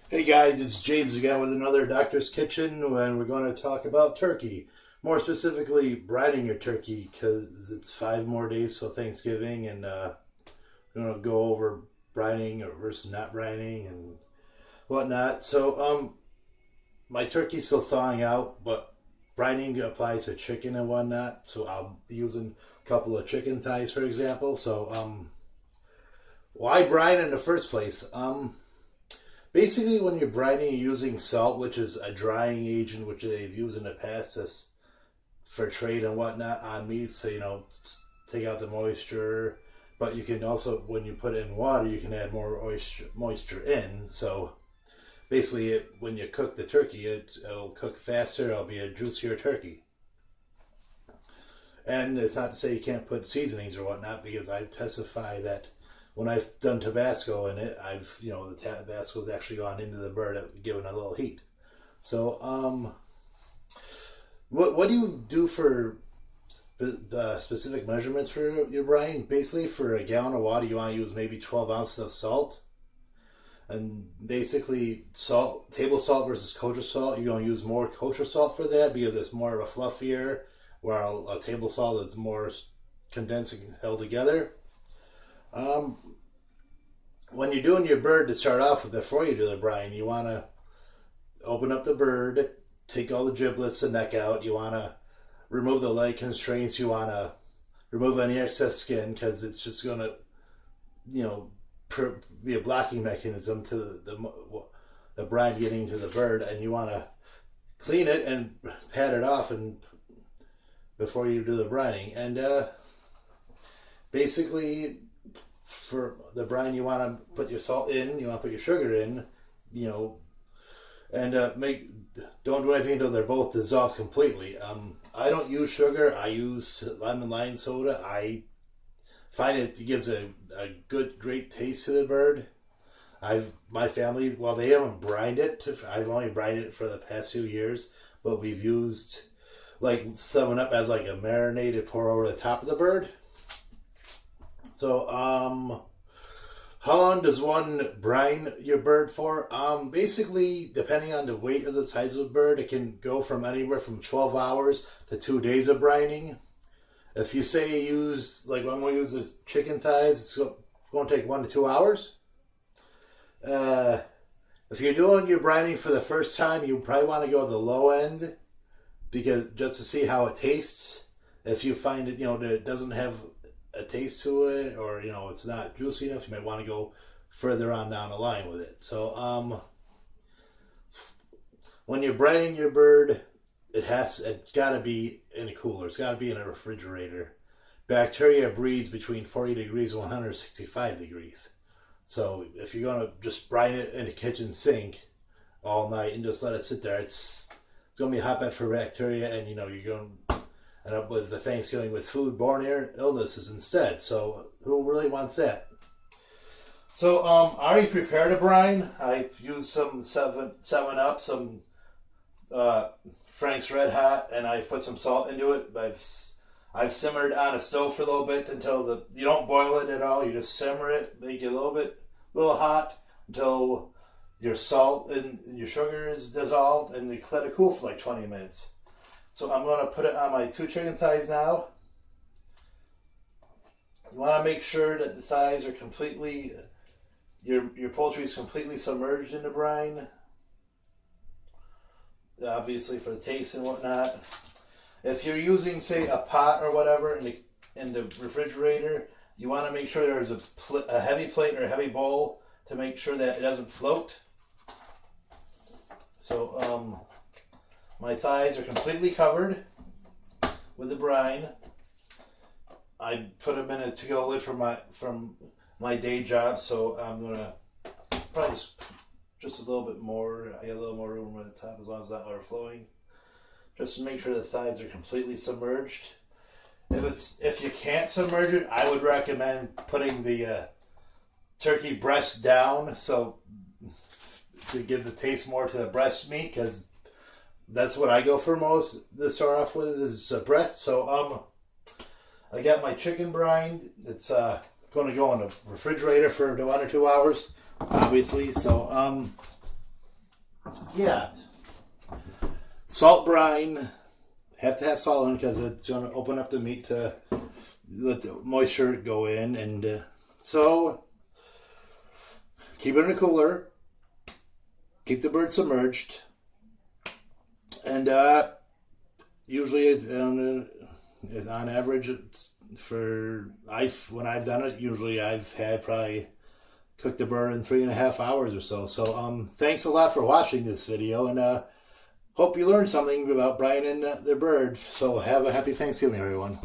Hey guys, it's James again with another Doctor's Kitchen, and we're going to talk about turkey. More specifically, brining your turkey because it's 5 more days till Thanksgiving, and we're going to go over brining versus not brining and whatnot. My turkey's still thawing out, but brining applies to chicken and whatnot. So I'll be using a couple of chicken thighs, for example. Why brine in the first place? Basically, when you're brining, you're using salt, which is a drying agent, which they've used in the past as for trade and whatnot on meat. So take out the moisture. But you can also, when you put it in water, you can add more moisture in. So basically, when you cook the turkey, it'll cook faster. It'll be a juicier turkey. And it's not to say you can't put seasonings or whatnot, because I testify that when I've done Tabasco in it, the Tabasco's actually gone into the bird, given a little heat. So, what do you do for specific measurements for your brine? Basically, for a gallon of water, you want to use maybe 12 ounces of salt. And basically, table salt versus kosher salt, you're going to use more kosher salt for that because it's more of a fluffier, while a table salt is more condensed and held together. When you're doing your bird to start off with, before you do the brine, you want to open up the bird, take all the giblets, the neck out. You want to remove the leg constraints. You want to remove any excess skin because it's just going to, be a blocking mechanism to the brine getting to the bird, and you want to clean it and pat it off and before you do the brining. And basically, for the brine, you want to put your salt in, you want to put your sugar in, and don't do anything until they're both dissolved completely. I don't use sugar. I use lemon lime soda. I find it gives a great taste to the bird. My family, well, they haven't brined it. I've only brined it for the past few years, but we've used like 7-Up as like a marinade to pour over the top of the bird. So, how long does one brine your bird for? Basically, depending on the weight of the size of the bird, it can go from anywhere from 12 hours to 2 days of brining. If you say you use, like when we use the chicken thighs, it's going to take 1 to 2 hours. If you're doing your brining for the first time, you probably want to go to the low end, because just to see how it tastes. If you find it, that it doesn't have a taste to it, or it's not juicy enough, you might want to go further on down the line with it. So when you're brining your bird, it's got to be in a cooler. It's got to be in a refrigerator. Bacteria breeds between 40 degrees and 165 degrees. So if you're going to just brine it in a kitchen sink all night and just let it sit there, it's going to be a hotbed for bacteria, and you're going to end up with the Thanksgiving with foodborne illnesses instead. So who really wants that? So I already prepared a brine. I've used some 7-Up, some Frank's Red Hot, and I've put some salt into it. I've simmered on a stove for a little bit until you don't boil it at all. You just simmer it, make it a little hot until your salt and your sugar is dissolved, and you let it cool for like 20 minutes. So I'm going to put it on my 2 chicken thighs now. You want to make sure that the thighs are completely, your poultry is completely submerged in the brine. Obviously for the taste and whatnot. If you're using, say, a pot or whatever in the refrigerator, you want to make sure there's a heavy plate or a heavy bowl to make sure that it doesn't float. So my thighs are completely covered with the brine. I put them in a to-go lid from my day job, so I'm gonna probably just a little bit more. I got a little more room at the top as long as it's not overflowing. Just to make sure the thighs are completely submerged. If you can't submerge it, I would recommend putting the turkey breast down, so to give the taste more to the breast meat, because that's what I go for most to start off with is breast. So I got my chicken brine. It's going to go in the refrigerator for 1 or 2 hours, obviously. So yeah, salt brine. Have to have salt in because it's going to open up the meat to let the moisture go in, and so keep it in a cooler. Keep the bird submerged, and usually it's on average it's when I've done it. Usually I've had probably cooked the bird in 3.5 hours or so. So thanks a lot for watching this video, and hope you learned something about brining the bird. So have a happy Thanksgiving, everyone.